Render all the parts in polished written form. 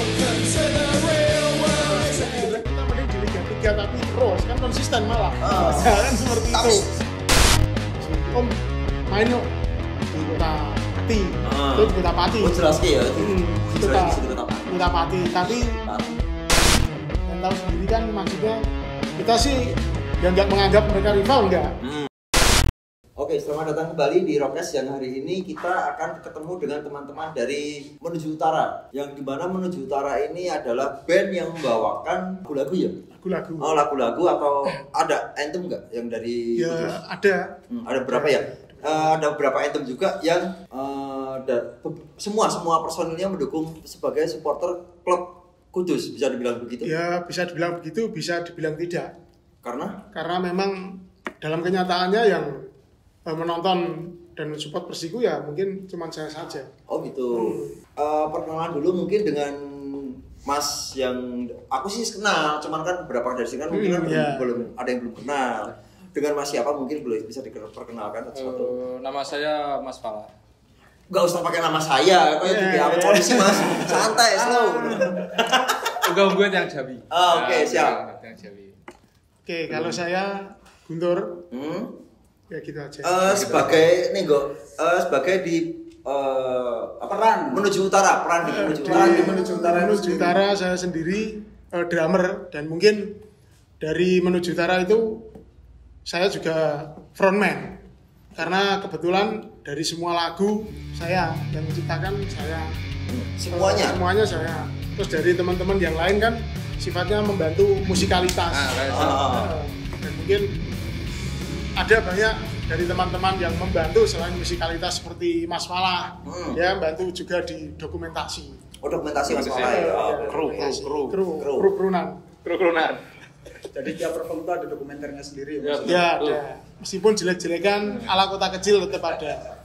Kita mending di Liga 3 tapi terus kan konsisten malah. Kan seperti itu. Om main yuk di Kota Pati. Itu di Kota Pati. Oh jelas ya. Kota Pati. Tapi yang tahu sendiri kan maksudnya kita sih ya nggak menganggap mereka rival enggak. Oke, selamat datang kembali di Rockcast yang hari ini kita akan ketemu dengan teman-teman dari Menuju Utara. Yang dimana Menuju Utara ini adalah band yang membawakan lagu-lagu ya? Lagu-lagu. Oh, lagu-lagu atau ada anthem nggak yang dari ya Kudus? ada. Ada berapa ya? Ada beberapa anthem juga yang semua personilnya mendukung sebagai supporter klub Kudus, bisa dibilang begitu? Ya bisa dibilang begitu, bisa dibilang tidak. Karena memang dalam kenyataannya yang menonton dan support Persiku ya mungkin cuma saya saja. Oh gitu. Perkenalan dulu mungkin dengan Mas yang aku sih kenal, cuman kan beberapa dari sini kan mungkin kan belum ada yang belum kenal. Dengan Mas siapa mungkin boleh bisa diperkenalkan satu. Nama saya Mas Pala. Gak usah pakai nama saya, kayak diambil polisi Mas. Santai, slow. Gue yang Jabi. Oke, siap. Yang Jabi. Oke, kalau saya Guntur. Ya gitu aja. Sebagai sebagai di peran Menuju Utara, peran di Menuju Utara. Menuju Utara saya sendiri drummer dan mungkin dari Menuju Utara itu saya juga frontman. Karena kebetulan dari semua lagu saya yang menciptakan saya. Semuanya saya. Terus dari teman-teman yang lain kan sifatnya membantu musikalitas. Dan mungkin ada banyak dari teman-teman yang membantu selain musikalitas seperti Mas Falah, ya bantu juga di dokumentasi. Oh dokumentasi Mas Falah. Kru-krunan. Jadi tiap perform itu ada dokumenternya sendiri ya ada. Meskipun jelek-jelekan ala kota kecil tetap ada.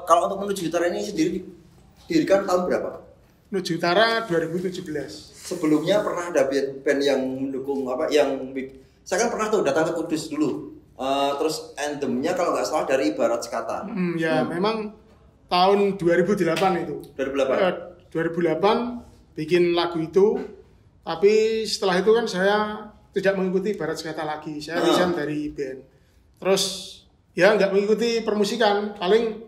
Kalau untuk Menuju Utara ini sendiri didirikan tahun berapa? Menuju Utara 2017. Sebelumnya pernah ada band yang mendukung saya kan pernah tuh datang ke Kudus dulu. Terus anthemnya kalau nggak salah dari Barat Sekata. Memang tahun 2008 itu. 2008 bikin lagu itu, tapi setelah itu kan saya tidak mengikuti Barat Sekata lagi. Saya resign dari band. Terus ya nggak mengikuti permusikan, paling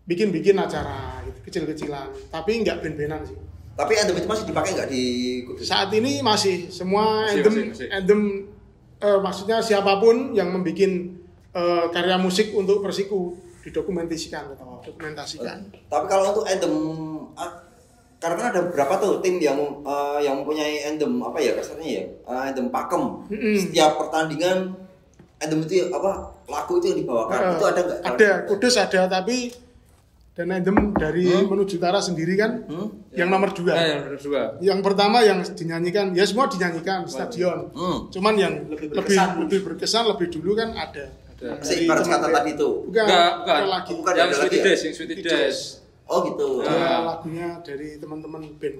bikin acara gitu, kecil-kecilan. Tapi nggak band-bandan sih. Tapi anthem itu masih dipakai nggak di Kudus? Saat ini masih semua anthem. Maksudnya siapapun yang membuat karya musik untuk Persiku dokumentasikan. Tapi kalau untuk anthem, karena ada beberapa tuh tim yang mempunyai anthem kasarnya ya, anthem pakem. Setiap pertandingan anthem itu lagu itu yang dibawakan itu ada nggak? Ada, Kudus ada, tapi dan anthem dari Menuju Utara sendiri kan yang nomor 2. Yang pertama yang dinyanyikan, ya semua dinyanyikan di stadion. Cuman yang lebih berkesan lebih dulu kan ada. Si Barat Sekata tadi itu. Bukan lagi. Yang Sweetie Days. Oh gitu. Lagunya dari teman-teman band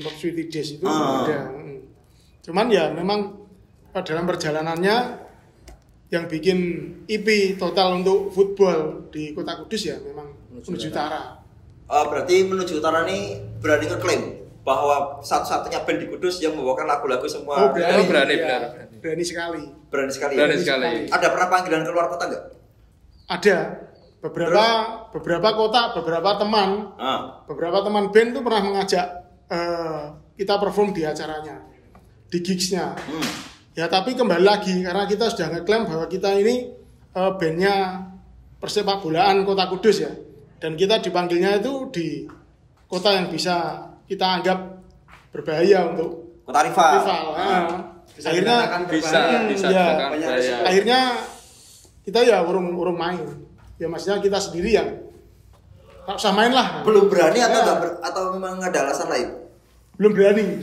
pop Sweetie Days itu ada. Cuman ya memang dalam perjalanannya yang bikin EP total untuk football di Kota Kudus ya memang Menuju Utara. Berarti Menuju Utara ini berani ngeklaim bahwa satu-satunya band di Kudus yang membawakan lagu-lagu semua. Berani sekali. Berani sekali. Ada pernah panggilan keluar kota nggak? Ada. Beberapa kota, beberapa teman band tuh pernah mengajak kita perform di acaranya, di gigsnya. Ya tapi kembali lagi karena kita sudah ngeklaim bahwa kita ini bandnya persepak bolaan Kota Kudus ya, dan kita dipanggilnya itu di kota yang bisa kita anggap berbahaya untuk kota rival. Akhirnya kita ya urung main. Ya maksudnya kita sendiri yang tak usah main lah. Belum berani atau memang ada alasan lain? Belum berani.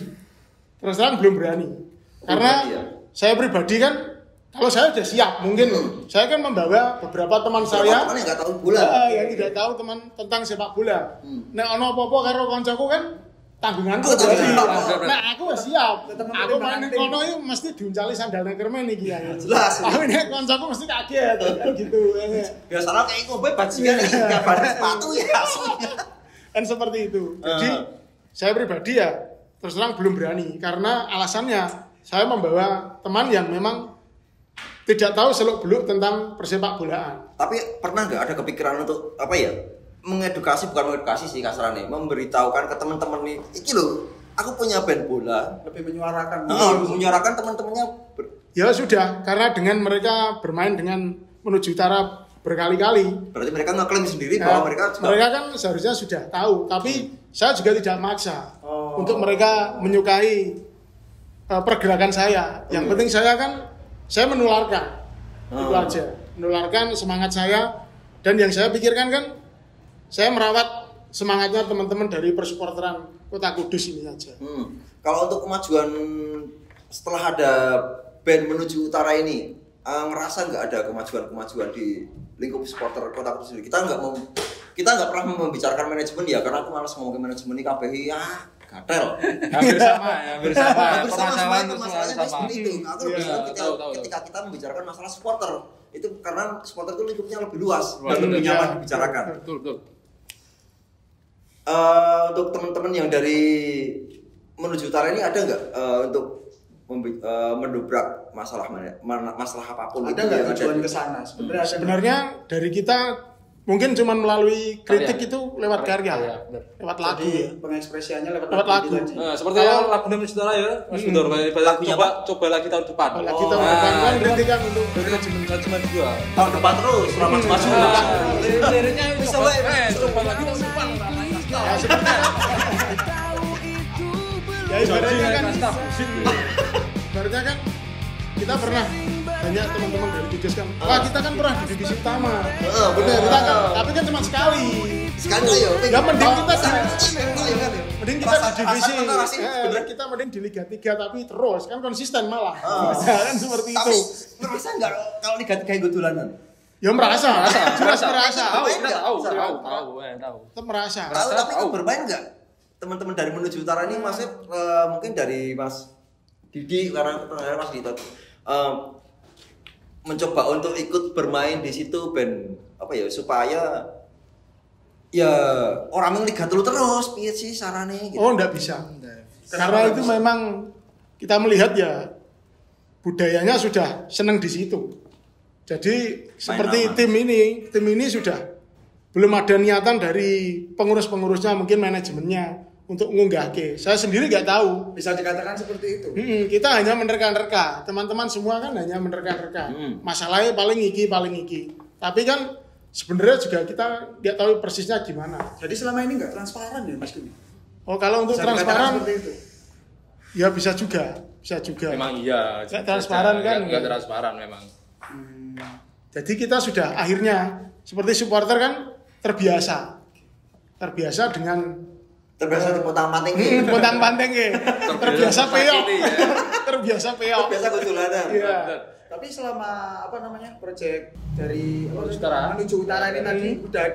Terus terang belum berani. Karena saya pribadi kan, kalau saya sudah siap, mungkin saya kan membawa beberapa teman saya yang nggak tahu bola, yang tidak tahu tentang sepak bola. Nah, ono apa-apa karo koncoku kan tanggunganku jadi. Nah, aku wis siap. Aku main ning kono iki mesti diuncali sandal nang kermen iki ya. Jelas. Tapi nek koncoku mesti kaget gitu. Biasanya kayak ngombe bajingan iki kabar sepatu ya. Kan seperti itu. Jadi saya pribadi ya terus terang belum berani karena alasannya saya membawa teman yang memang tidak tahu seluk-beluk tentang persepak bolaan. Tapi pernah nggak ada kepikiran untuk apa ya? Mengedukasi, bukan mengedukasi sih kasarannya, memberitahukan ke teman-teman nih, iki loh, aku punya band bola. Lebih menyuarakan. Menyuarakan teman-temannya. Ya sudah, karena dengan mereka bermain dengan menuju utara berkali-kali. Berarti mereka ngeklaim sendiri bahwa mereka juga... Mereka kan seharusnya sudah tahu, tapi saya juga tidak maksa untuk mereka menyukai pergerakan saya. Yang penting saya menularkan, itu aja, menularkan semangat saya. Dan yang saya pikirkan kan, saya merawat semangatnya teman-teman dari persupporteran Kota Kudus ini aja. Kalau untuk kemajuan setelah ada band menuju utara ini, ngerasa nggak ada kemajuan di lingkup supporter Kota Kudus ini? Kita nggak pernah membicarakan manajemen ya, karena aku malas ngomongin manajemen ini KPI gatel. Hampir sama. Permasalahannya sama. seperti itu. Aku lebih suka ketika kita membicarakan masalah supporter, itu karena supporter itu lingkupnya lebih luas dan lebih nyaman dibicarakan. Betul. Untuk teman-teman yang dari menuju utara ini ada nggak untuk mendobrak masalah apapun? Ada nggak tujuan ke sana? Sebenarnya dari kita mungkin cuma melalui kritik itu lewat karya, lewat lagu. Jadi pengekspresiannya lewat lagu. Nah, seperti yang lagu Menuju Utara ya, Mas Guntur. Coba lagi tahun depan. Lagi tahun depan kan kritikan untuk manajemen juga. Tahun depan terus, selamat maju. Liriknya bisa coba lagi tahun depan. Ya sebenarnya. Ya ibaratnya kan kita pernah banyak teman-teman dari Kudus kan, wah kita kan pernah di divisi utama. Bener. Kita kan, tapi kan cuma sekali. Ya mending kita di divisi. Kita mending di Liga 3 tapi terus kan konsisten malah. Kan seperti itu. Tapi merasa nggak kalau Liga 3 ikut dolanan? Ya merasa. Jelas merasa. Tahu. Tetap merasa. Tahu tapi ikut bermain nggak? Teman-teman dari menuju utara ini maksudnya mungkin dari Mas Didi, karena Mas Didi mencoba untuk ikut bermain di situ band apa ya supaya ya orang yang Liga 3 terus piye sih sarane gitu. Oh enggak bisa. Karena itu memang kita melihat ya budayanya sudah senang di situ. Jadi seperti tim ini sudah belum ada niatan dari pengurus-pengurusnya, mungkin manajemennya untuk ngunggahke. Saya sendiri nggak tahu. Bisa dikatakan seperti itu. Kita hanya menerka-nerka. Teman-teman semua kan hanya menerka-nerka. Masalahnya paling iki. Tapi kan sebenarnya juga kita nggak tahu persisnya gimana. Jadi selama ini nggak transparan ya Mas Guni? Oh kalau untuk bisa transparan, itu. Ya bisa juga. Memang iya. Nggak transparan kan? Nggak transparan memang. Jadi kita sudah akhirnya seperti supporter kan terbiasa dengan dipotang-panting terbiasa peyok. Terbiasa keculanan. Iya. Tapi selama proyek dari menuju utara ini tadi udah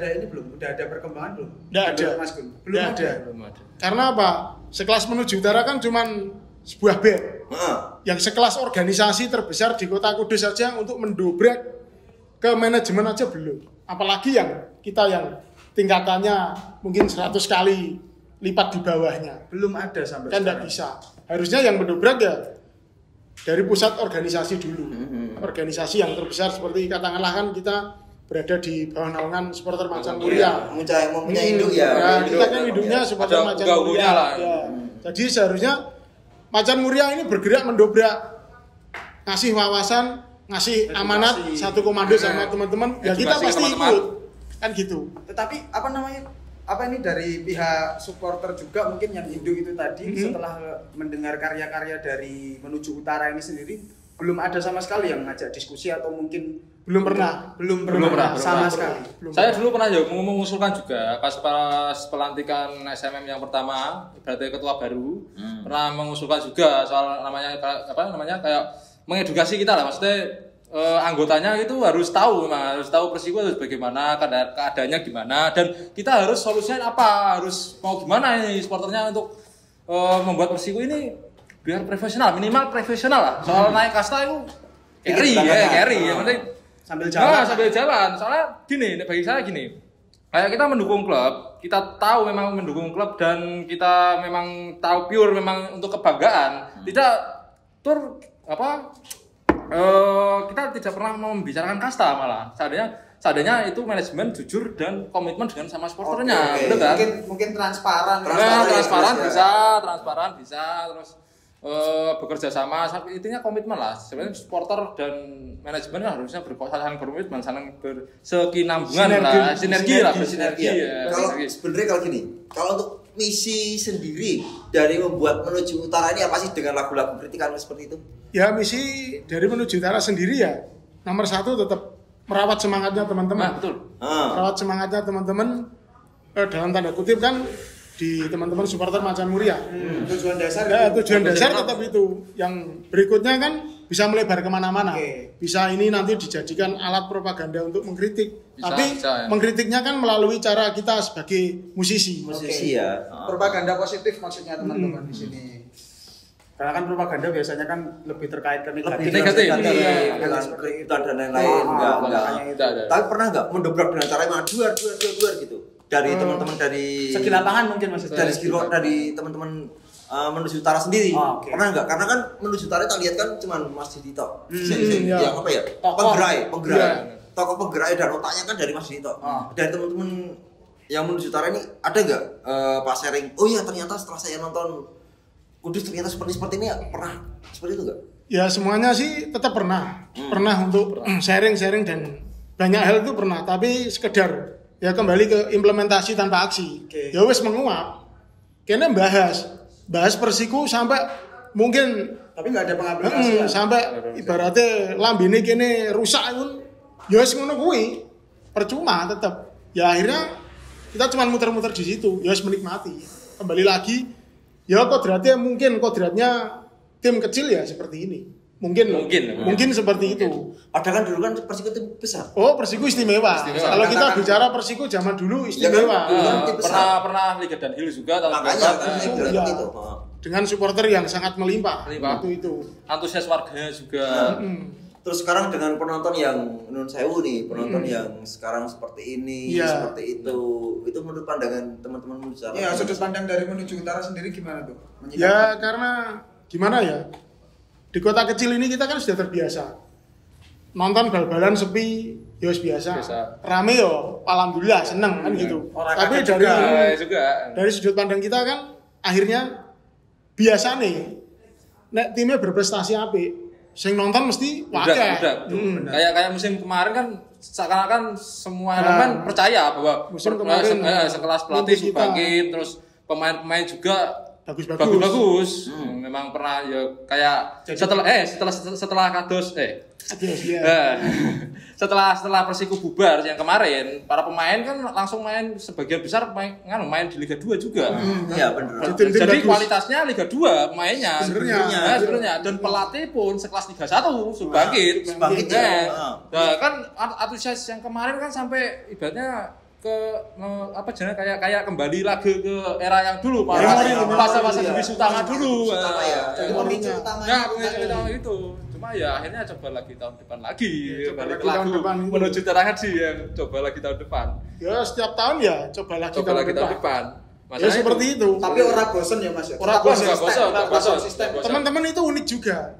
ada perkembangan belum? Nggak ada. Mas Gun? Belum ada. Karena apa? Sekelas menuju utara kan cuman sebuah band. Yang sekelas organisasi terbesar di Kota Kudus saja untuk mendobrak ke manajemen aja belum. Apalagi yang kita yang tingkatannya mungkin 100 kali lipat di bawahnya. Belum ada sampai kan tidak bisa. Harusnya yang mendobrak ya dari pusat organisasi dulu. Organisasi yang terbesar seperti katakanlah kan kita berada di bawah naungan supporter Macan Muria. Mempunyai induk ya. Kita kan induknya supporter Macan Muria. Ya. Jadi seharusnya Macan Muria ini bergerak mendobrak, ngasih wawasan, ngasih amanat satu komando sama teman-teman. Ya kita pasti ikut. Kan gitu. Tetapi apa ini dari pihak supporter juga mungkin yang induk itu tadi setelah mendengar karya-karya dari menuju utara ini sendiri belum ada sama sekali yang ngajak diskusi atau mungkin belum pernah sama sekali. Saya dulu pernah ya mengusulkan juga pas pelantikan SMM yang pertama berarti ketua baru pernah mengusulkan juga soal namanya kayak mengedukasi kita lah, maksudnya anggotanya itu harus tahu Persiko harus bagaimana, keadaannya gimana, dan kita harus solusinya apa, harus mau gimana ini supporternya untuk membuat Persiko ini biar profesional, minimal profesional lah. Soal naik kasta itu carry, yang penting sambil jalan. Soalnya gini, bagi saya gini, kayak kita mendukung klub, kita tahu memang mendukung klub dan kita memang tahu pure memang untuk kebanggaan. Tidak kita tidak pernah membicarakan kasta malah. Seadanya itu manajemen jujur dan komitmen dengan sama supporternya, betul kan? Mungkin transparan. Transparan bisa, terus bekerja sama, intinya komitmen lah. Sebenarnya supporter dan manajemen harusnya saling berkomitmen, saling bersekinambungan lah, sinergi. Kalau sebenarnya kalau gini, kalau untuk misi sendiri dari membuat Menuju Utara ini apa sih dengan lagu-lagu kritikan seperti itu? Ya, misi dari Menuju Utara sendiri ya, nomor 1 tetap merawat semangatnya teman-teman. Nah, betul. Merawat semangatnya teman-teman dalam tanda kutip kan di teman-teman supporter Macan Muria. Tujuan dasar. Ya, tujuan dasar tetap itu. Yang berikutnya kan bisa melebar kemana-mana. Bisa ini nanti dijadikan alat propaganda untuk mengkritik. Tapi ya. mengkritiknya kan melalui cara kita sebagai musisi. Ya. Propaganda positif maksudnya teman-teman di sini. Karena kan propaganda biasanya kan lebih terkait ke negatif. Bukan dan lain-lain. Enggak. Tapi pernah enggak mendobrak dengan cara yang duar gitu? Dari teman-teman dari segi lapangan mungkin maksudnya. Dari teman-teman Menuju Utara sendiri. Pernah enggak? Karena kan Menuju Utara kita lihat kan cuma Mas Dito. Yang apa ya? Penggerai. Tokoh penggerai dan otaknya kan dari Mas Dito. Dari teman-teman yang Menuju Utara ini ada enggak pas sharing? Oh iya, ternyata setelah saya nonton Kudus ternyata seperti ini, pernah seperti itu enggak? Ya semuanya sih tetap pernah. Pernah untuk sharing-sharing dan banyak hal itu pernah, tapi sekedar ya kembali ke implementasi tanpa aksi. Ya wes menguap. Kayaknya bahas Persiku sampai mungkin tapi nggak ada pengaplikasian. Sampai ibaratnya lambene kene rusak pun ya wes ngono kuwi. Percuma tetap. Ya akhirnya kita cuma muter-muter di situ, ya wes menikmati. Kembali lagi ya kodratnya tim kecil ya seperti ini. Mungkin seperti itu. Padahal kan dulu kan Persiku itu besar. Oh, Persiku istimewa. Kalau kita bicara Persiku zaman dulu istimewa. Pernah Liga Danhill juga makanya kan itu. Dengan supporter yang sangat melimpah. Waktu itu. Antusias warganya juga. Terus sekarang dengan penonton yang Nun Sewu nih, penonton yang sekarang seperti ini, seperti itu menurut pandangan teman-teman Menuju Utara. Iya, sudut pandang dari Menuju Utara sendiri gimana tuh? Ya karena gimana ya? Di kota kecil ini kita kan sudah terbiasa. Nonton bal-balan sepi, ya biasa. Rame yo, alhamdulillah seneng kan gitu. Tapi dari sudut pandang kita kan akhirnya biasa nih. Nek timnya berprestasi apik, sing nonton mesti udah. Kayak musim kemarin kan seakan-akan semua elemen percaya bahwa musim kemarin sekelas pelatih Subangkit, terus pemain-pemain juga bagus. Memang pernah ya kayak setelah kados setelah Persiku bubar yang kemarin, para pemain kan langsung main sebagian besar main di Liga 2 juga. Iya benar. Jadi kualitasnya Liga 2 pemainnya sebenarnya dan pelatih pun sekelas Liga 1 Subangkit. Nah, kan antusias yang kemarin kan sampai ibaratnya kayak kembali lagi ke era yang dulu masa-masa Dewi Utama dulu. Jadi pemicu utama itu. Cuma ya akhirnya coba lagi tahun depan lagi. Balik ke lagu Menuju Utara sih yang coba lagi tahun depan. Ya setiap tahun ya coba lagi tahun depan. Ya seperti itu. Tapi orang bosen ya Mas ya. Orang bosen. Teman-teman itu unik juga.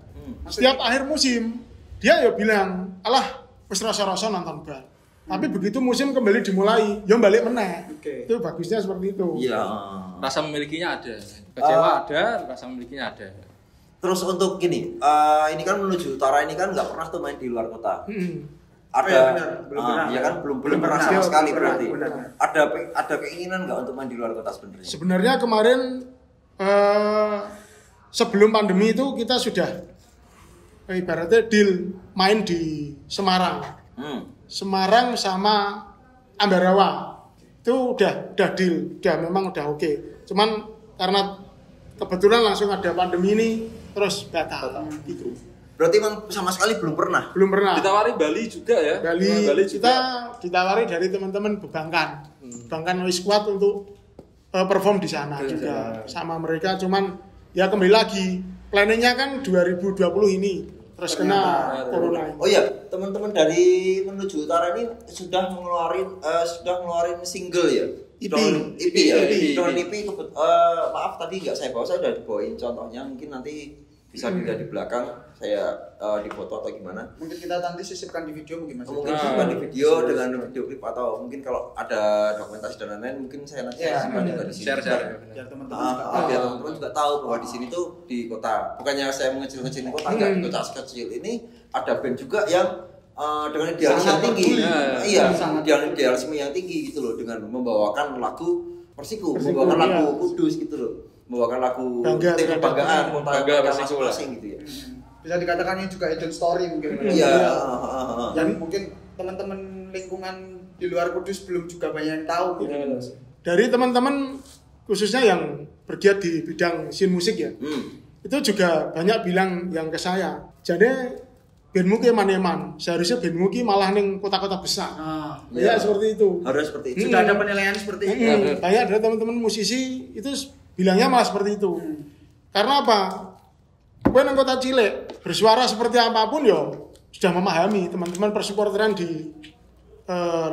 Setiap akhir musim dia ya bilang, "Alah, wis rasa-rasa nonton bal." Tapi begitu musim kembali dimulai, ya balik meneh. Itu bagusnya seperti itu. Iya. Rasa memilikinya ada. Kecewa ada, rasa memilikinya ada. Terus untuk gini, ini kan Menuju Utara ini kan nggak pernah tuh main di luar kota. Belum pernah sama sekali berarti. Ada keinginan nggak untuk main di luar kota sebenarnya? Sebenarnya kemarin sebelum pandemi itu kita sudah ibaratnya deal main di Semarang. Semarang sama Ambarawa itu udah deal, memang udah oke. Cuman karena kebetulan langsung ada pandemi ini terus batal gitu. Berarti memang sama sekali belum pernah. Ditawari Bali juga ya. Bali kita ditawari dari teman-teman Bebangkan. Bebangkan wis kuat untuk perform di sana juga sama mereka. Cuman ya kembali lagi planningnya kan 2020 ini terus kena corona. Oh iya, teman-teman dari Menuju Utara ini sudah ngeluarin single ya? EP ya? EP. Maaf tadi nggak saya bawa, saya udah bawain contohnya, mungkin nanti bisa dilihat di belakang saya di foto atau gimana. Mungkin kita nanti sisipkan di video mungkin Mas. Mungkin sisipkan di video dengan video klip atau mungkin kalau ada dokumentasi dan lain-lain mungkin saya nanti sisipkan juga di sini. Share. Biar teman-teman Biar teman-teman juga tahu bahwa di sini tuh di kota. Bukannya saya mengecil-ngecilin kota, enggak, di kota kecil ini ada band juga yang dengan idealisme yang tinggi. Iya, idealisme yang tinggi gitu loh, dengan membawakan lagu Persiku, membawakan lagu Kudus gitu loh. Membawakan lagu kebanggaan kota masing-masing gitu ya. Bisa dikatakan ini juga hidden story mungkin. Iya. Yang mungkin teman-teman lingkungan di luar Kudus belum juga banyak yang tahu gitu. Dari teman-teman khususnya yang bergiat di bidang scene musik ya, itu juga banyak bilang yang ke saya, jadi bandmu ki maneman, seharusnya bandmu ki malah ning kota-kota besar. Ya seperti itu. Harus seperti itu. Sudah ada penilaian seperti itu. Banyak dari teman-teman musisi itu bilangnya malah seperti itu. Karena apa? Kowe nang kota cilik bersuara seperti apapun ya sudah memahami teman-teman persupporteran di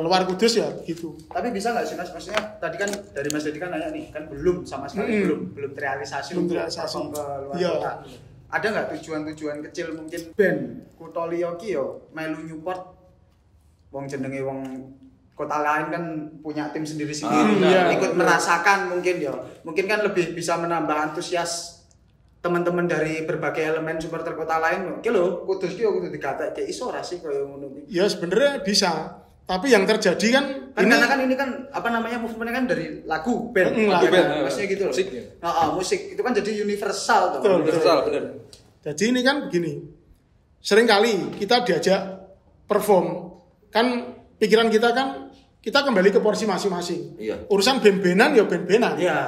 luar Kudus ya gitu. Tapi bisa nggak sih Mas? Maksudnya tadi kan dari Mas Dedi kan nanya nih, kan belum sama sekali belum terrealisasi untuk perform ke luar kota. Ada nggak tujuan-tujuan kecil mungkin band Kutolio ki yo melu Newport, wong jenenge wong kota lain kan punya tim sendiri-sendiri, ikut merasakan mungkin ya. Mungkin kan lebih bisa menambah antusias teman-teman dari berbagai elemen supporter kota lain. Ki lho, Kudus ki kudu digatekke iso ora sih koyo ngono iki. Ya sebenarnya bisa. Tapi yang terjadi kan karena kan ini kan apa namanya movementnya kan dari lagu band, maksudnya gitu loh. Musik itu kan jadi universal tuh. Universal benar. Jadi ini kan begini, seringkali kita diajak perform, kan pikiran kita kan kita kembali ke porsi masing-masing. Iya. Urusan band-bandan ya band-bandan. Iya.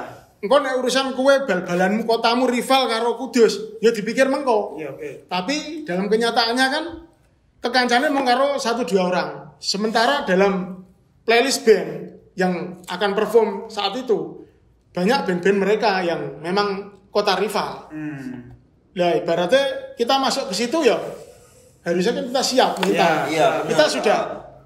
Engko nek urusan kue bal-balanmu kotamu rival karo Kudus, ya dipikir mengko. Iya, oke. Tapi dalam kenyataannya kan kekancane mung karo 1-2 orang. Sementara dalam playlist band yang akan perform saat itu banyak band-band mereka yang memang kota rival. Nah, ibaratnya kita masuk ke situ ya harusnya kan kita siap mental. Kita sudah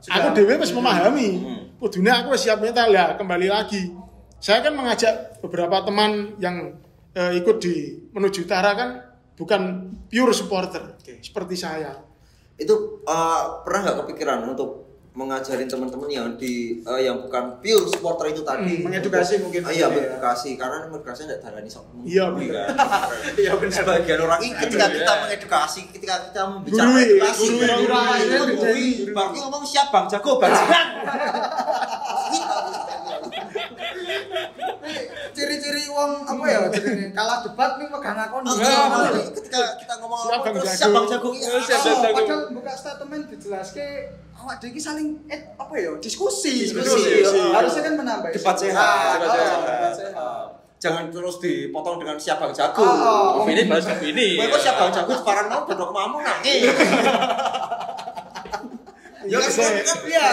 aku dewe wis memahami. Kudune aku wis siap mental ya. Kembali lagi, saya kan mengajak beberapa teman yang ikut di Menuju Utara kan bukan pure supporter seperti saya. Itu pernah nggak kepikiran untuk mengajarin teman-teman yang yang bukan pure supporter itu tadi, mengedukasi mungkin? Iya, mengedukasi, karena mengedukasi tidak darani sok. Iya benar. Iya benar. Sebagian orang ini ketika kita mengedukasi, ketika kita membicarakan edukasi, berarti ngomong siap Bang Jago bajingan. Ciri-ciri wong apa ya jenenge kalah debat nih megang akon. Ketika kita ngomong siap Bang Jago, padahal buka statement dijelaske awak dhewe iki saling apa ya diskusi. Harusnya kan menambah debat sehat. Jangan terus dipotong dengan siap Bang Jago. Ini bahas ini. Kowe kok siap Bang Jago sekarang mau dodok mamu nangis. Ya kan iya.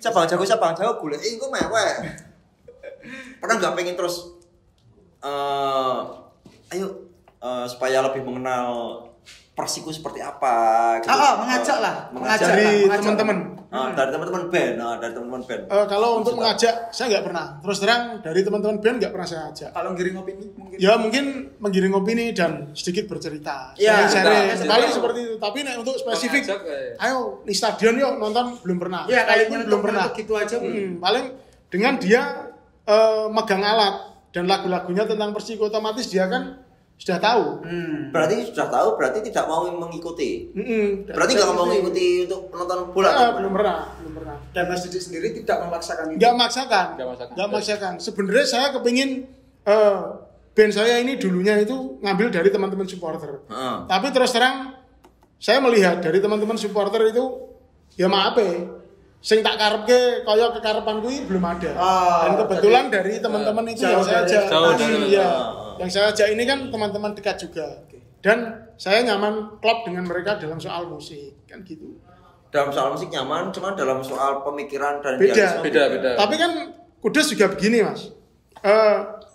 Siap Bang Jago golek engko mewek. Pernah nggak pengen terus supaya lebih mengenal Persiku seperti apa gitu. Mengajak dari teman-teman. Dari teman-teman band. Kalau untuk mengajak saya nggak pernah. Terus terang dari teman-teman band nggak pernah saya ajak. Kalau ngiring opini mungkin. Ya mungkin menggiring opini dan sedikit bercerita. Iya, paling seperti itu. Tapi untuk spesifik, ayo di stadion yuk nonton belum pernah. Iya, kayaknya belum pernah. Gitu aja. Paling dengan dia megang alat dan lagu-lagunya tentang Persiku, otomatis dia kan sudah tahu. Berarti sudah tahu, berarti tidak mau mengikuti. Berarti nggak mau mengikuti untuk menonton bola. Belum pernah. Dan Mas Didi sendiri tidak memaksakan itu. Nggak maksakan. Sebenarnya saya kepingin band saya ini dulunya itu ngambil dari teman-teman supporter. Tapi terus terang saya melihat dari teman-teman supporter itu ya maaf sing tak karepke kaya kekarepan kuwi belum ada. Dan kebetulan dari teman-teman itu yang saya ajak. Yang saya ajak ini kan teman-teman dekat juga. Dan saya nyaman klop dengan mereka dalam soal musik kan gitu. Dalam soal musik nyaman, cuma dalam soal pemikiran dan beda. Tapi kan Kudus juga begini, Mas.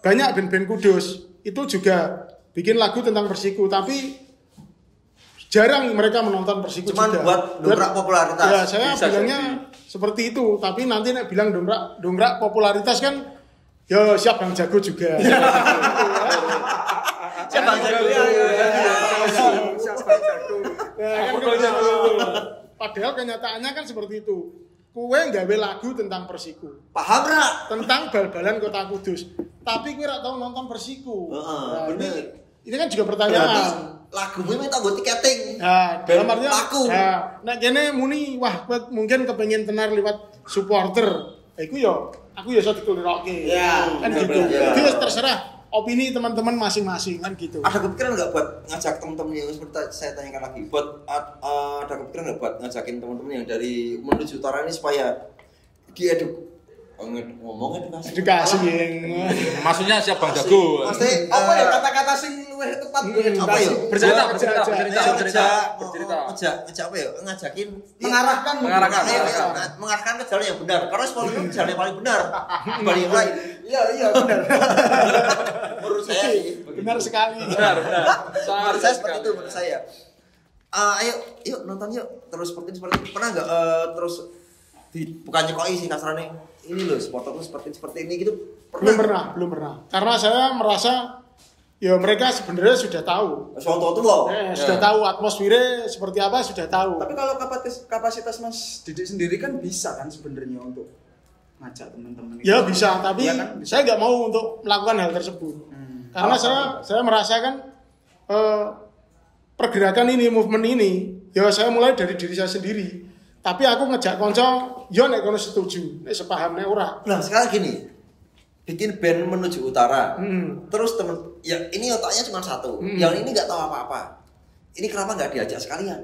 Banyak band-band Kudus itu juga bikin lagu tentang Persiku, tapi jarang mereka menonton Persiku Cuman juga. buat dongkrak popularitas. Ya, saya Bisa bilangnya seperti itu, tapi nanti nek bilang dongkrak popularitas kan ya siap Bang Jago juga. Siapa Bang Jago? Siapa jago? Ya, kan gitu. Padahal kenyataannya kan seperti itu. Kue nggawe lagu tentang Persiku, Paham ra? tentang bal-balan Kota Kudus. Tapi kue ora tau nonton Persiku. Nah, bener. ini kan juga Berarti pertanyaan. lagumu minta gue tiketing. Nah, dalam artian laku. nah, nek kene muni wah kowe mungkin kepengen tenar lewat supporter. Iku yo aku yo iso dikulirokke. Ya, Kan gitu. bener. Jadi terserah opini teman-teman masing-masing kan gitu. Ada kepikiran nggak buat ngajak teman-teman yang seperti saya tanyakan lagi? Buat ada kepikiran nggak buat ngajakin teman-teman yang dari menuju utara ini supaya ngomong Edukasi yang Maksudnya siap Bang Jago. Maksudnya Apa ya kata-kata sing luwih tepat apa ya? Bercerita Ngajak apa ya? Ngajakin mengarahkan mengarahkan ke jalan yang benar. Karena sport itu jalan yang paling benar dibanding yang lain. Iya benar. Menurut saya sih. benar sekali. Benar. Menurut saya seperti itu menurut saya. Ayo, yuk nonton yuk. Terus seperti ini. Pernah nggak terus bukannya koi sih kasarnya ini loh supporterku seperti ini gitu. Belum pernah. Karena saya merasa ya mereka sebenarnya sudah tahu. Soal tua. Sudah tahu atmosfernya seperti apa sudah tahu. Tapi kalau kapasitas Mas Didik sendiri kan bisa kan sebenarnya untuk ngajak teman-teman. Ya bisa, tapi ya kan? saya nggak mau untuk melakukan hal tersebut. Karena saya merasakan pergerakan ini, movement ini, ya saya mulai dari diri saya sendiri. Tapi aku ngejak konco, yo nek kono setuju, nek sepaham nek ora. Nah sekarang gini, bikin band menuju utara, Hmm. terus temen, ya ini otaknya cuma satu, yang ini nggak tahu apa-apa. Ini kenapa nggak diajak sekalian?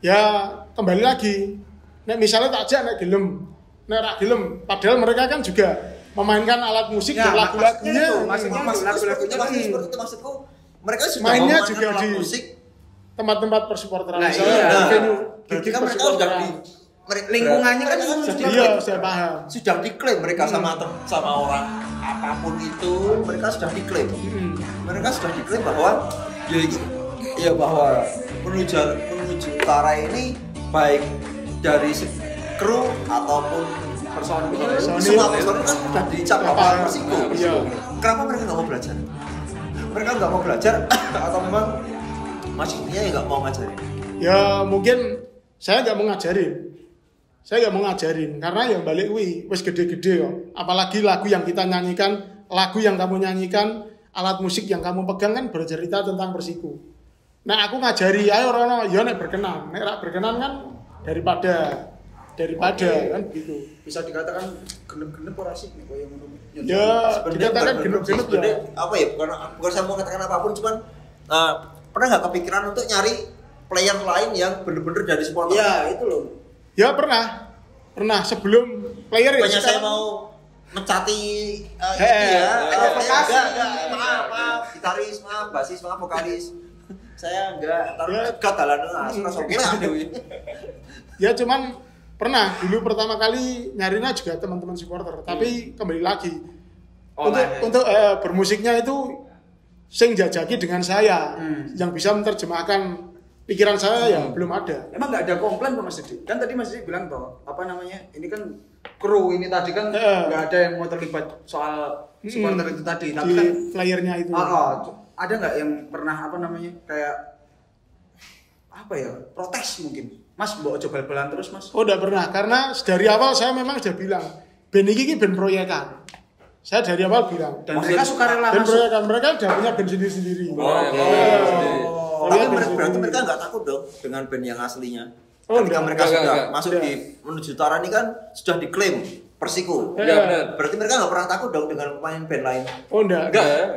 Ya kembali lagi, nek misalnya tak ajak nek gelem, nek rak gelem, padahal mereka kan juga memainkan alat musik dan lagu-lagunya. maksudnya Maksudnya seperti itu maksudku, mereka sudah Mainnya memainkan juga alat di musik. tempat-tempat persupporteran Nah, misalnya, iya. venue, Berarti gig kan mereka sudah persupporteran. Lingkungannya kan sudah sudah Iya, saya paham. sudah diklaim mereka sama orang apapun itu, mereka sudah diklaim. Mereka sudah diklaim bahwa bahwa menuju utara ini baik dari kru ataupun personil semua personil kan sudah dicap apa Persiko. Iya. Kenapa mereka nggak mau belajar? Mereka nggak mau belajar atau memang masih intinya nggak mau ngajarin? Ya mungkin saya nggak mau ngajarin karena yang balik wis gede-gede kok. Apalagi lagu yang kita nyanyikan, lagu yang kamu nyanyikan, alat musik yang kamu pegang kan bercerita tentang Persiku. Nah aku ngajari, ayo Rono, ya nek berkenan, nek rak berkenan kan daripada kan gitu. bisa dikatakan genep-genep ora sih nek koyo ngono. Ya Sebenarnya dikatakan bukan genep-genep sebenarnya ya. apa ya, bukan saya mau katakan apapun, cuman pernah nggak kepikiran untuk nyari player lain yang bener-bener dari supporter? Ya itu loh. Ya pernah sebelum player ya Bukannya saya sekarang. mau mencati provokasi. maaf, gitaris, maaf, basis, maaf, vokalis. Saya enggak, taruh Ya. dekat dalan oke lah Dewi. Ya cuman pernah dulu pertama kali nyarinya juga teman-teman supporter, tapi kembali lagi untuk bermusiknya itu sing jajaki dengan saya yang bisa menerjemahkan pikiran saya ya belum ada. Emang nggak ada komplain kok Mas Didi? Kan tadi Mas Didi bilang toh, apa namanya? Ini kan kru ini tadi kan nggak ada yang mau terlibat soal supporter itu tadi, tapi Di kan flyernya itu. ada nggak yang pernah apa namanya kayak apa ya protes mungkin? Mas bawa coba bal-balan terus Mas? Oh, enggak pernah karena dari awal saya memang sudah bilang band ini band proyekan. Saya dari awal bilang Dan mereka suka rela band masuk. proyekan, mereka udah punya band sendiri-sendiri. Tapi berarti mereka nggak takut dong dengan band yang aslinya. Oh, Ketika enggak. mereka sudah Enggak. masuk di menuju utara ini kan sudah diklaim Persiko. Iya benar. Berarti mereka nggak pernah takut dong dengan pemain band lain. Oh enggak.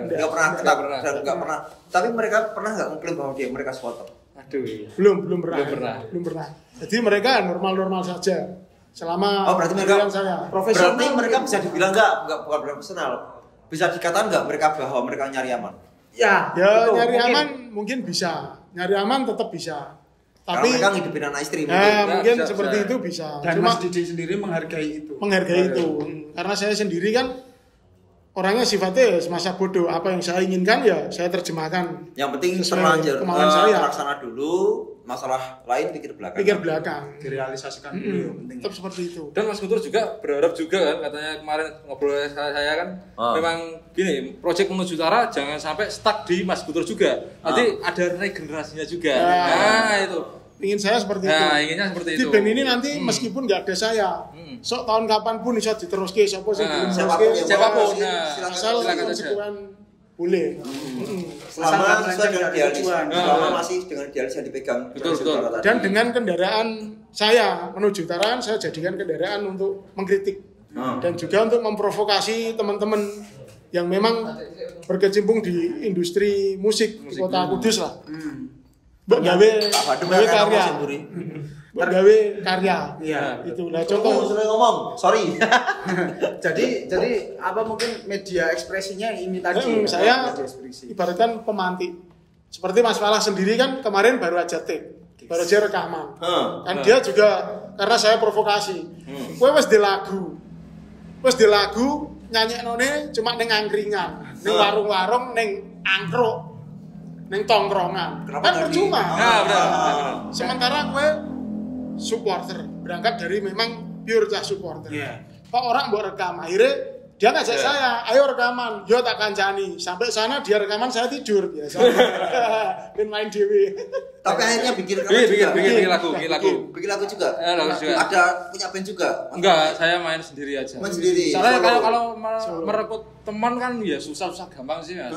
Nggak pernah takut pernah. dan nggak pernah. Tapi mereka pernah nggak mengklaim bahwa mereka supporter. Aduh. Belum pernah. Jadi mereka normal-normal saja. Selama Oh berarti mereka yang saya profesional. Berarti mereka bisa dibilang nggak bukan profesional. Bisa dikatakan nggak mereka bahwa mereka nyari aman. Ya, ya betul, nyari mungkin. aman mungkin bisa. Nyari aman tetap bisa. Karena Tapi mereka ngidupin anak istri mungkin. mungkin bisa, seperti bisa. itu bisa. Dan Cuma Mas Didi sendiri menghargai itu. menghargai itu. Karena saya sendiri kan orangnya sifatnya semasa bodoh. Apa yang saya inginkan ya saya terjemahkan. Yang penting Sesuai terlanjur kemauan saya. terlaksana dulu, masalah lain pikir belakang. Pikir belakang. Direalisasikan dulu ya penting. Tetap seperti itu. Dan Mas Guntur juga berharap juga kan, katanya kemarin ngobrol saya kan, memang gini, proyek menuju utara jangan sampai stuck di Mas Guntur juga. Nanti ada regenerasinya juga. Nah, itu. Ingin saya seperti itu. Nah, inginnya seperti Di itu. band ini nanti meskipun nggak ada saya, sok tahun kapan pun bisa diteruske, siapa sih belum Siapapun teruske, yang Siapapun, mau, nah, asal silakan saja. konsekuen boleh. Selama sesuai dengan dialis, tujuan. selama masih dengan dialis yang dipegang. Betul, dari betul. saudara tadi. Dan dengan kendaraan saya menuju utara, saya jadikan kendaraan untuk mengkritik dan juga untuk memprovokasi teman-teman yang memang berkecimpung di industri musik di Kota Kudus lah. Mbok gawe karya. Mbok gawe karya. Iya. Itu lah Contoh, contoh. sudah ngomong, sorry. jadi apa mungkin media ekspresinya ini tadi. Saya media ekspresi. ibaratkan pemantik. Seperti Mas Falah sendiri kan kemarin baru aja take, baru aja rekaman. Kan dia juga karena saya provokasi. Kowe wis di lagu nyanyeknone cuma ning angkringan, ning warung-warung, ning angkruk, ning tongkrongan. Kenapa Kan nggak percuma. Nah, benar. Sementara kowe supporter, berangkat dari memang pure cah supporter. Iya. Kok orang buat rekam, akhirnya dia ngajak saya, ayo rekaman, yo tak kancani. Sampai sana dia rekaman, saya tidur biasa. Ben main dewe. Tapi akhirnya bikin Bikin lagu. Bikin lagu juga. Lagu juga. Ada punya band juga. Enggak, saya main sendiri aja. Main sendiri. Soalnya Solo. kalau merekrut teman kan ya susah gampang sih, Mas.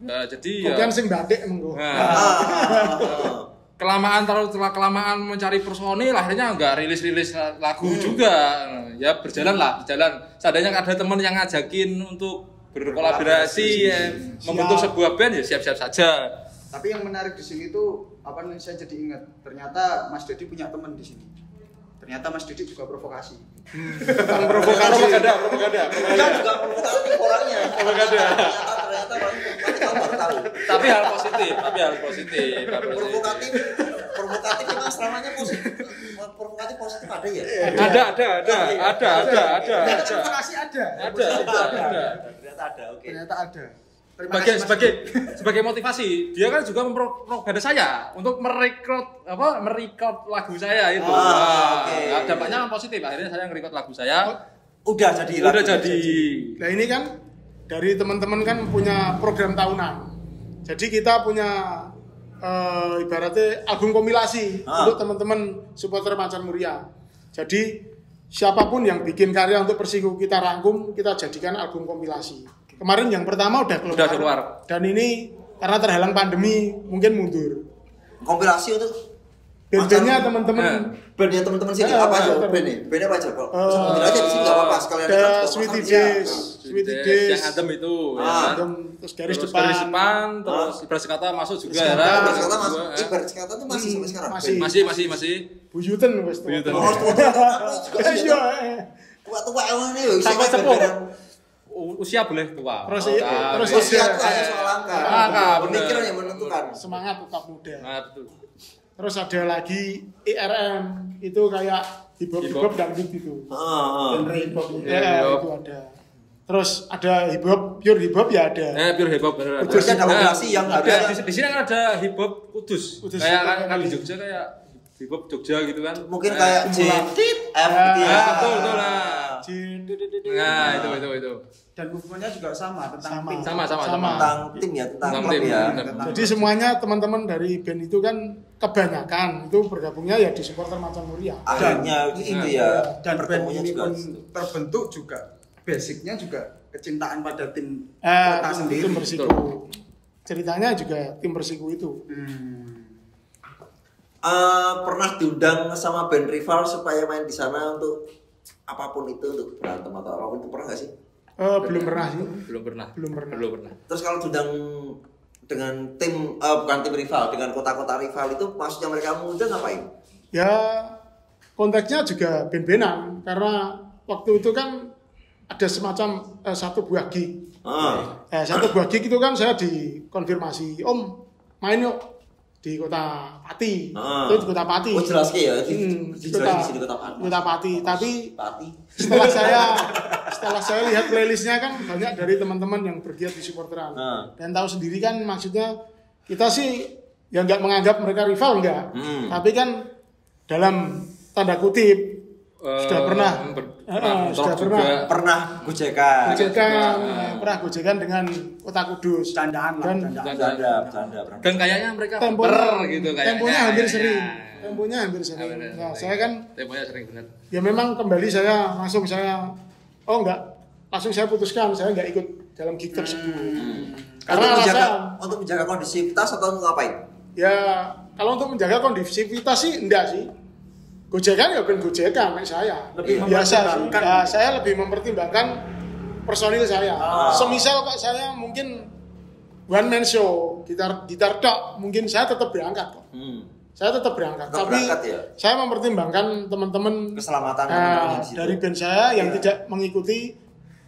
Nah, jadi ya Bukan sing batik mengko. kelamaan mencari personil akhirnya nggak rilis lagu juga. Ya berjalan. Seandainya ada teman yang ngajakin untuk berkolaborasi ya, membentuk sebuah band ya siap-siap saja. Tapi yang menarik di sini tuh apa nih, saya jadi ingat ternyata Mas Dedi punya teman di sini. Ternyata Mas Dedi juga provokasi. Provokasi. Propaganda. Dia juga provokatif orangnya. Propaganda. Ternyata kamu baru tahu. Tapi hal positif. Provokatif memang selamanya positif. Provokatif positif ada ya? Ada. Provokasi ada. Ternyata ada, oke. Ternyata ada. Terima kasih, Mas Sebagai motivasi, dia kan juga mempropaganda saya untuk merekrut lagu saya itu. Oke. Dampaknya kan positif. Akhirnya saya nge-record lagu saya. Udah jadi. Nah ini kan dari teman-teman kan punya program tahunan. Jadi kita punya ibaratnya album kompilasi untuk teman-teman supporter Macan Muria. Jadi siapapun yang bikin karya untuk Persiku kita rangkum, kita jadikan album kompilasi. Kemarin yang pertama udah keluar. Dan ini karena terhalang pandemi mungkin mundur. Kompilasi untuk Band-bandnya teman-teman. Bandnya teman-teman sini apa aja? Bandnya apa aja? Kalau sebutin aja di sini nggak apa-apa sekalian. Ada Sweetie Days, Yang adem itu. terus garis Terus depan, terus ibarat kata masuk juga. Ibarat kata tuh masih sampai sekarang. Masih. Buyuten wes tuh. Buyuten. Oh, tua-tua. Iya. Tua-tua emang nih. Sampai sepuh. Usia boleh tua. Terus Usia tuh hanya soal angka. Pemikiran yang menentukan. semangat tetap muda. Nah, betul. Terus ada lagi IRM itu kayak hip-hop dangdut gitu. Genre hip-hop. Ya, itu ada. Terus ada hip-hop, pure hip-hop ya ada. Pure hip hop. Kudus ada kompilasi yang ada. ada. Di sini kan ada hip hop Kudus. Kayak kan di Jogja kayak hip hop Jogja gitu kan. Mungkin kayak J, F gitu ya. Betul lah. Nah, itu. Dan movementnya juga sama tentang Sama. tim. Sama. Tentang tim ya, tentang Tentang klub tim, ya. benar. Jadi semuanya teman-teman dari band itu kan kebanyakan itu bergabungnya ya di supporter Macan Muria. Akhirnya itu ya. Dan band pertemuannya ini juga pun di situ. terbentuk juga basicnya juga kecintaan pada tim Tim kota sendiri. Persiku. Ceritanya juga tim Persiku itu. Pernah diundang sama band rival supaya main di sana untuk apapun itu, untuk berantem atau apapun itu, pernah nggak sih? Belum pernah sih. Belum pernah. Terus kalau diundang dengan tim bukan tim rival, dengan kota-kota rival itu maksudnya mereka mengundang ngapain? Ya konteksnya juga band-bandan karena waktu itu kan ada semacam satu buah gig. Satu buah gig itu kan saya dikonfirmasi, Om main yuk di Kota Pati. Itu di Kota Pati. Oh jelas ya, di dijelasin di Kota Pati. Kota Pati. Tapi Pati. setelah saya lihat playlistnya kan banyak dari teman-teman yang bergiat di supporteran. Dan tahu sendiri kan maksudnya kita sih ya enggak menganggap mereka rival enggak. Tapi kan dalam tanda kutip sudah pernah pernah gojekan dengan Kota Kudus. Candaan lah, candaan. Dan kayaknya mereka temponya gitu kayaknya. Temponya hampir sering. Nah, saya kan temponya sering benar. ya memang kembali saya putuskan saya enggak ikut dalam gig tersebut. Karena untuk menjaga kondisivitas atau untuk ngapain? Ya, kalau untuk menjaga kondisivitas sih enggak sih. Gojekan ya ben gojekan saya. Lebih biasa sih. mempertimbangkan. Ya, saya lebih mempertimbangkan personil saya. Semisal kok saya mungkin one man show, gitar tok, mungkin saya tetap berangkat kok. Saya tetap berangkat. Tetap Tapi berangkat, ya? saya mempertimbangkan teman-teman Keselamatan teman-teman di situ. dari band saya yang tidak mengikuti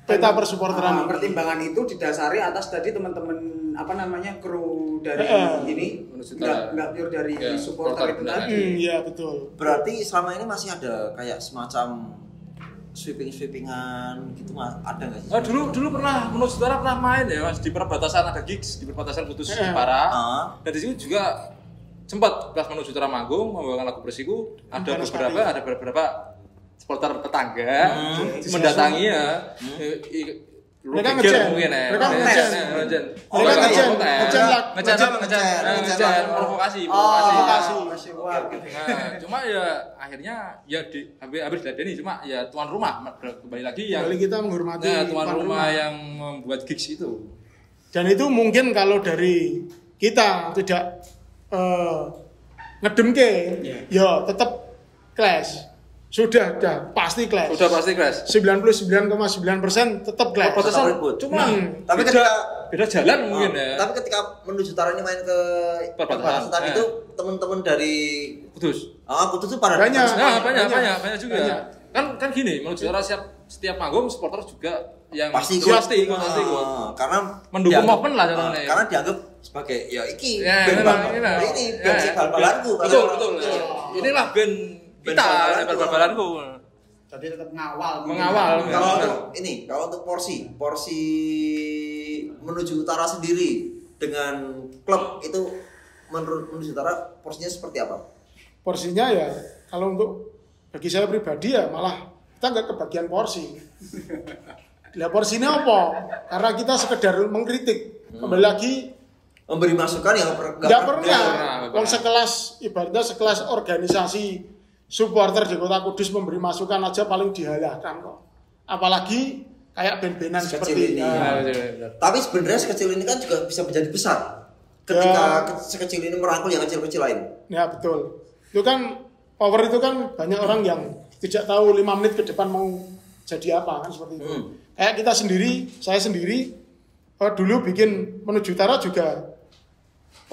peta persupporteran ini. Pertimbangan itu didasari atas tadi teman-teman kru dari ini enggak pure dari supporter itu tadi. Iya betul. Berarti selama ini masih ada kayak semacam sweepingan gitu ada nggak sih? Dulu pernah Menuju Utara pernah main ya Mas di perbatasan ada gigs di perbatasan Kudus Jepara. Dan di situ juga sempat pas Menuju Utara manggung membawakan lagu Bersiku ada beberapa supporter tetangga mendatangi ya. Mereka ngecen provokasi. Cuma ya akhirnya ya habis diladeni cuma ya tuan rumah kembali lagi yang kita menghormati tuan rumah yang membuat gigs itu. Dan itu mungkin kalau dari kita tidak ngedemke ya tetap clash. Sudah pasti clash. 99,9% tetap clash. Cuma tapi beda jalan mungkin ya. Tapi ketika Menuju Utara ini main ke perbatasan tadi itu teman-teman dari Kudus. Kudus itu pada banyak juga. Banyak. Kan gini, Menuju Utara setiap manggung supporter juga yang pasti karena mendukung momen lah contohnya. Karena dianggap sebagai ya iki ini band bal-balanku. Betul. Inilah band kita bal-balanku. Jadi tetap mengawal. Kalau untuk porsi Menuju Utara sendiri dengan klub itu menurut Menuju Utara porsinya seperti apa? Porsinya ya kalau untuk bagi saya pribadi ya malah kita nggak kebagian porsi. Lah porsinya apa? Karena kita sekedar mengkritik. Kembali lagi memberi masukan yang nggak pernah. Ibaratnya sekelas organisasi supporter di Kota Kudus memberi masukan aja paling dihalahkan kok. Apalagi kayak band-bandan seperti ini. Tapi sebenarnya sekecil ini kan juga bisa menjadi besar. Ketika sekecil ini merangkul yang kecil-kecil lain. Ya betul. Itu kan power itu kan banyak orang yang tidak tahu 5 menit ke depan mau jadi apa kan seperti itu. Kayak kita sendiri, saya sendiri dulu bikin Menuju Utara juga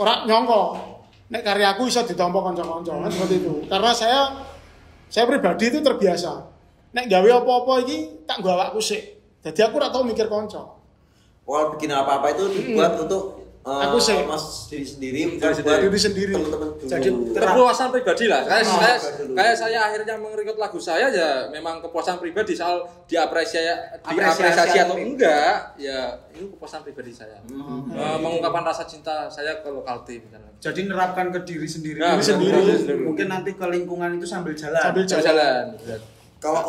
orang nyongko. Nek karyaku bisa ditampa kanca-kanca kan seperti itu. Karena saya pribadi itu terbiasa. Nek gawe apa-apa iki tak nggo awakku sik. Jadi aku ora tau mikir kanca. Bikin apa-apa itu dibuat untuk aku sih mas diri sendiri, diri sendiri. Teman-teman dulu. Jadi kepuasan pribadi lah. Kayak saya akhirnya merekrut lagu saya ya memang kepuasan pribadi soal diapresiasi atau enggak ya itu kepuasan pribadi saya. Mengungkapkan rasa cinta saya ke lokal tim misalnya. Jadi nerapkan ke diri sendiri. Mungkin nanti ke lingkungan itu sambil jalan. Kalau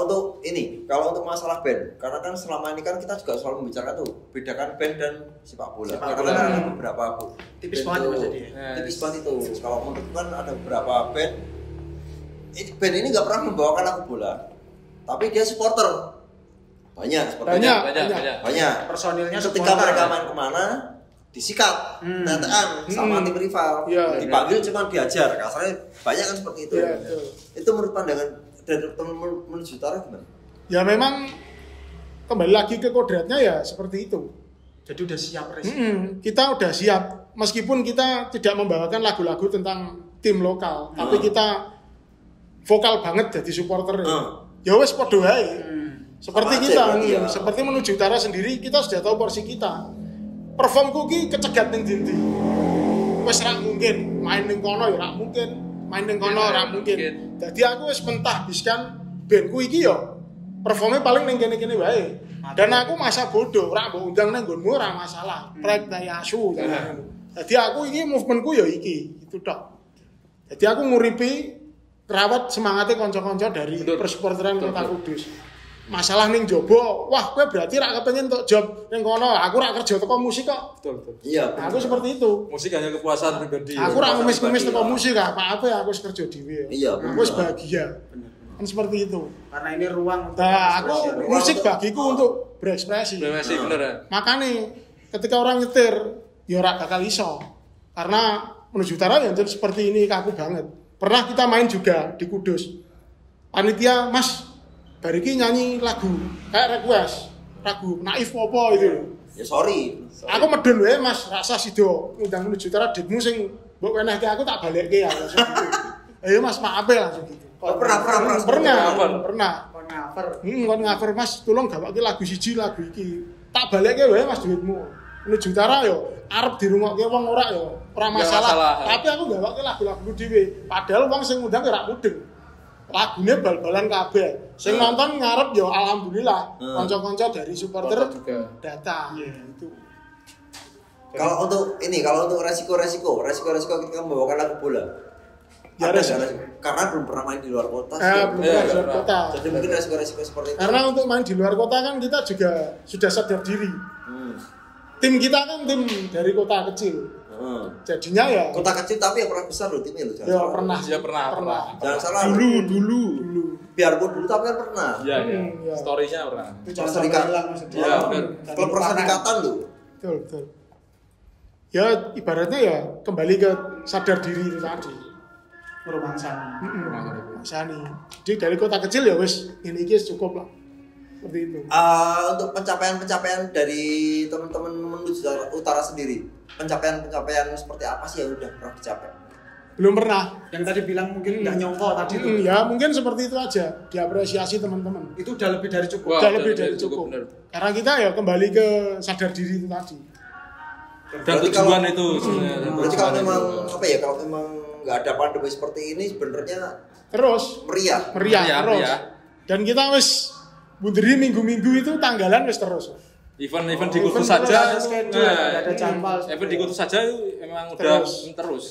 untuk masalah band, karena kan selama ini kan kita juga selalu membicarakan tuh bedakan band dan sepak bola. Karena ada beberapa tipis banget Mas jadi. Tipis banget itu. Kalau menurut kan ada beberapa band ini nggak pernah membawakan lagu bola, tapi dia supporter. Banyak. Personilnya ketika mereka main kemana disikat, nataan sama tim rival, dipanggil cuma diajar. Kasarnya banyak kan seperti itu. Itu menurut pandangan dari teman Menuju Utara gimana? Ya memang kembali lagi ke kodratnya ya seperti itu. Jadi udah siap kita udah siap. Meskipun kita tidak membawakan lagu-lagu tentang tim lokal, tapi kita vokal banget jadi supporter. Ya wes padha wae. Seperti kita, seperti Menuju Utara sendiri kita sudah tahu porsi kita. Performku ki kecegat ning ndi. Wes ra mungkin main ning kono ya ra mungkin. Main ning kono ora mungkin. Dadi aku wis mentahbiskan bandku iki yo performnya paling ning kene-kene wae. Dan aku masa bodoh, ora mbok undang nang nggonmu ora masalah. Prek ta asu. Jadi aku ini movementku ya iki, itu tok. Jadi aku nguripi rawat semangatnya konco-konco dari persupporteran Kota Kudus. Masalah ning jobo, wah kowe berarti rak kepengin untuk job ning kono, aku rak kerja teko musik kok. Betul. Iya. Nah, aku seperti itu. Musik hanya kepuasan pribadi. Aku rak ngemis-ngemis teko musik apa aku wis kerja dhewe. Iya, Aku wis bahagia. Kan seperti itu. Karena ini ruang untuk Nah, aku ekspresi. musik bagiku untuk berekspresi. Bener bener ya. Makanya ketika orang nyetir, ya ora bakal iso. Karena menuju utara ya seperti ini kaku banget. Pernah kita main juga di Kudus. Panitia, Mas, bariki nyanyi lagu kayak request, lagu Naif apa itu. Ya sorry. Aku medun wae Mas, rasa sido ngundang menuju utara ditmu sing mbok wenehke aku tak balekke ya langsung gitu. Ayo Mas, maaf ya langsung gitu. Pernah. Kon ngaver Mas, tolong gawake lagu siji lagu iki. Tak balekke wae Mas duitmu. Menuju utara yo arep dirungokke wong ora yo. Ora masalah. Tapi aku gawake lagu-lagu dhewe. Padahal wong sing ngundang ora mudeng. Lagune bal-balan kabeh. Sing nonton ngarep yo alhamdulillah. Kanca-kanca dari supporter juga datang. Itu. Kalau untuk resiko-resiko ketika membawakan lagu bola. Ya, Ada resiko. nggak resiko? Karena belum pernah main di luar kota. Belum Iya, pernah di luar pernah. kota. Jadi mungkin resiko-resiko seperti itu. Karena untuk main di luar kota kan kita juga sudah sadar diri. Tim kita kan tim dari kota kecil. Jadinya ya Kota kecil tapi yang pernah besar loh timnya loh. Jangan ya salah. pernah. Iya, pernah. Jangan salah. Dulu. Biarpun dulu tapi kan pernah. Iya, iya. Iya. Story-nya pernah. Itu jangan Perserikatan. sampai hilang maksudnya. Iya, benar. Klub perserikatan loh. Betul. Ya ibaratnya ya kembali ke sadar diri itu tadi. Perumahan Sani. Jadi dari kota kecil ya wis ini cukup lah. Seperti itu. Untuk pencapaian-pencapaian dari teman-teman menuju utara sendiri, pencapaian seperti apa sih yang udah pernah dicapai? Belum pernah. Yang tadi bilang mungkin nggak nyongko tadi itu. Ya mungkin seperti itu aja. Diapresiasi teman-teman. Itu udah lebih dari cukup. Wah, Udah lebih dari cukup, cukup. bener. Karena kita ya kembali ke sadar diri itu tadi. Dan Berarti tujuan kalau- itu sebenarnya. Berarti kalau Tujuan memang itu. apa ya, kalau memang nggak ada pandemi seperti ini sebenarnya Terus meriah. meriah Meriah, terus. meriah. Dan kita wis bunderi minggu-minggu itu tanggalan wis terus. Event di Event Kudus terus saja, ada schedule, ada jadwal. event di Kudus saja memang udah Terus. terus.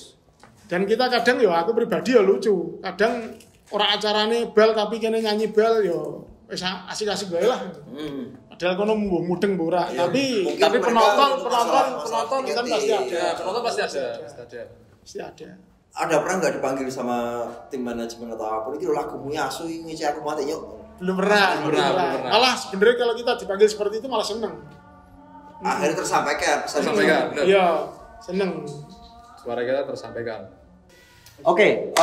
Dan kita kadang ya aku pribadi ya lucu. Kadang orang acarane bel tapi kene nyanyi bel ya wis asik-asik bae lah. Padahal kono mudeng ora, tapi Mungkin tapi mereka penonton masalah kan tiketing. pasti ada. Ya, penonton pasti ada. Pasti ada. Ada pernah nggak dipanggil sama tim manajemen atau apa? Ini lagumu asu ngisi aku mati yuk. Belum pernah. Belum pernah. Malah sebenarnya kalau kita dipanggil seperti itu malah seneng. Akhirnya tersampaikan pesan itu. Tersampaikan. Benar. Iya, seneng. Suara kita tersampaikan. Oke,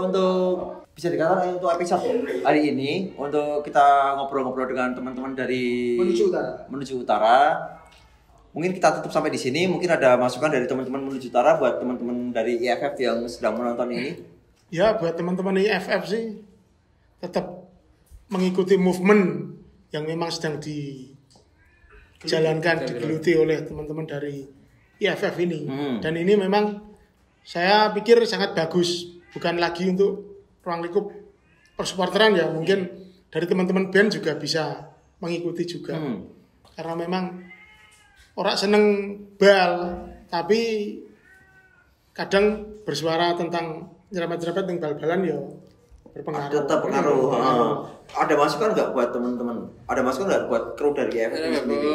untuk bisa dikatakan untuk episode hari ini untuk kita ngobrol-ngobrol dengan teman-teman dari menuju utara. Mungkin kita tutup sampai di sini. Mungkin ada masukan dari teman-teman menuju utara buat teman-teman dari IFF yang sedang menonton ini. Ya, buat teman-teman IFF sih tetap mengikuti movement yang memang sedang dijalankan, digeluti oleh teman-teman dari IFF ini. Dan ini memang saya pikir sangat bagus. Bukan lagi untuk ruang lingkup persupporteran ya, mungkin dari teman-teman band juga bisa mengikuti juga. Karena memang orang seneng bal, tapi kadang bersuara tentang nyerempet-nyerempet yang bal-balan ya berpengaruh. Tetap pengaruh. Ada masukan nggak buat teman-teman? Ada masukan nggak buat kru dari IFF ini sendiri?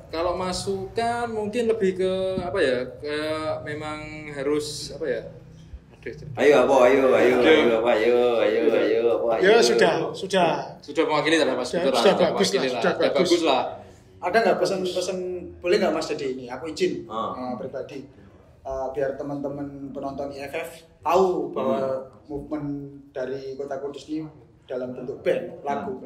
Kalau masukan mungkin lebih ke apa ya? Kayak memang harus apa ya? Ayo apa? Ayo. Ya sudah. Sudah mewakili terhadap Mas Peter lah. Sudah bagus mewakili lah, sudah Sudah bagus. bagus lah. Ada nggak pesan-pesan, boleh nggak Mas Dedi ini? Aku izin pribadi. Biar teman-teman penonton IFF tahu bahwa movement dari Kota Kudus ini dalam bentuk band, lagu.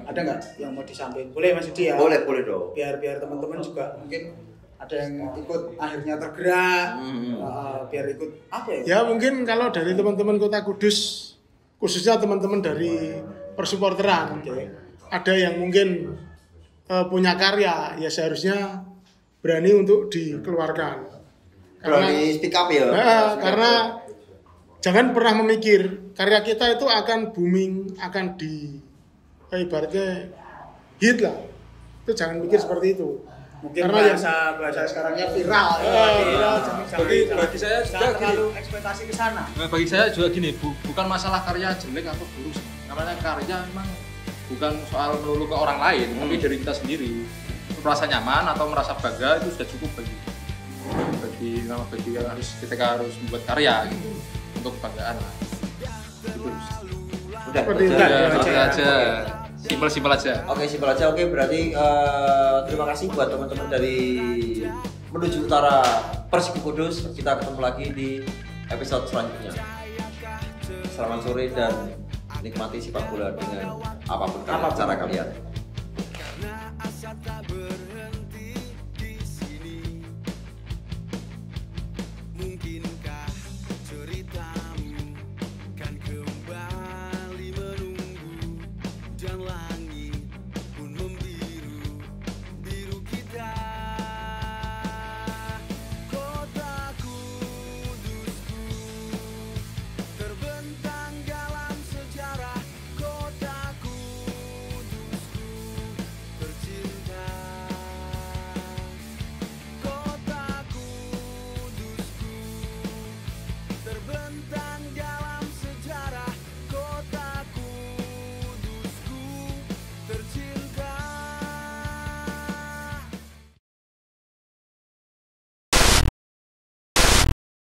Ada nggak yang mau disampaikan? Boleh Mas Dedi ya? Boleh dong. Biar teman-teman juga mungkin ada yang ikut akhirnya tergerak, biar ikut apa ya? Ya mungkin kalau dari teman-teman Kota Kudus, khususnya teman-teman dari persupporteran, ada yang mungkin punya karya, ya seharusnya berani untuk dikeluarkan. Berani speak up ya. Karena jangan pernah memikir karya kita itu akan booming, akan ibaratnya hit lah. Itu jangan mikir seperti itu. Mungkin Karena bahasa sekarangnya viral ya. viral. Bagi saya juga jangan terlalu gini. ekspektasi ke sana. Nah, bagi saya juga gini, bukan masalah karya jelek atau buruk. Namanya karya memang bukan soal melulu ke orang lain, tapi dari kita sendiri. Merasa nyaman atau merasa bangga itu sudah cukup bagi ketika harus membuat karya gitu, untuk kebanggaan lah. Gitu. Udah, Seperti itu itu aja. Simpel aja. Oke, simpel aja. Oke, berarti terima kasih buat teman-teman dari Menuju Utara Persib Kudus. Kita ketemu lagi di episode selanjutnya. Selamat sore dan nikmati sepak bola dengan apapun cara kalian.